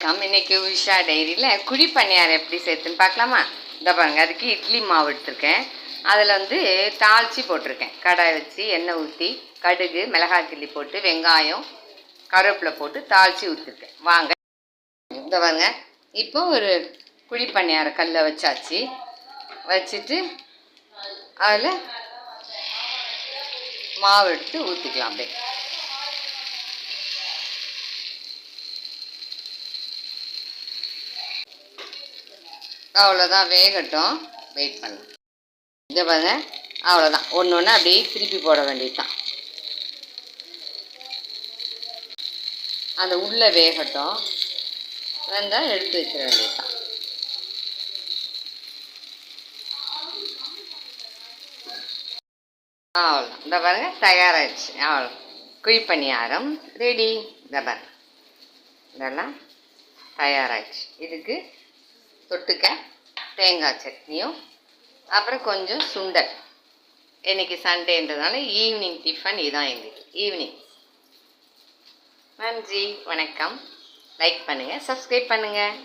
இன்னைக்கு உஷா டைரியில் குழி பணியாரம் எப்படி சேர்த்துன்னு பார்க்கலாமா? இந்த பாருங்க, அதுக்கு இட்லி மாவு எடுத்துருக்கேன். அதில் தாளித்து போட்டிருக்கேன். கடாய் வச்சு எண்ணெய் ஊற்றி கடுகு மிளகாய் கிள்ளி போட்டு வெங்காயம் கருவேப்பிலை போட்டு தாளித்து ஊற்றிருக்கேன். வாங்க, இந்த பாருங்க, இப்போ ஒரு குழி பணியார கல்லை வச்சாச்சு. வச்சுட்டு அதில் மாவு எடுத்து ஊற்றிக்கலாம். அப்படியே அவ்வளோதான், வேகட்டும், வெயிட் பண்ணலாம். இதை பாருங்க, அவ்வளோதான், ஒன்று ஒன்று அப்படியே திருப்பி போட வேண்டியது தான். அந்த உள்ளே வேகட்டும், வெந்தால் எடுத்து வச்சிட வேண்டியது தான். அவ்வளோதான், இந்த பாருங்க, தயாராகிடுச்சு. அவ்வளோ குழி பணியாரம் ரெடி. இந்த பாருங்க, இதெல்லாம் தயாராகிடுச்சு. இதுக்கு தொட்டுக்க தேங்காய் சட்னியும் அப்புறம் கொஞ்சம் சுண்டல். இன்றைக்கி சண்டேன்றதுனால ஈவினிங் டிஃபன் இதுதான் எங்களுக்கு. ஈவினிங். நன்றி, வணக்கம். லைக் பண்ணுங்கள், சப்ஸ்கிரைப் பண்ணுங்கள்.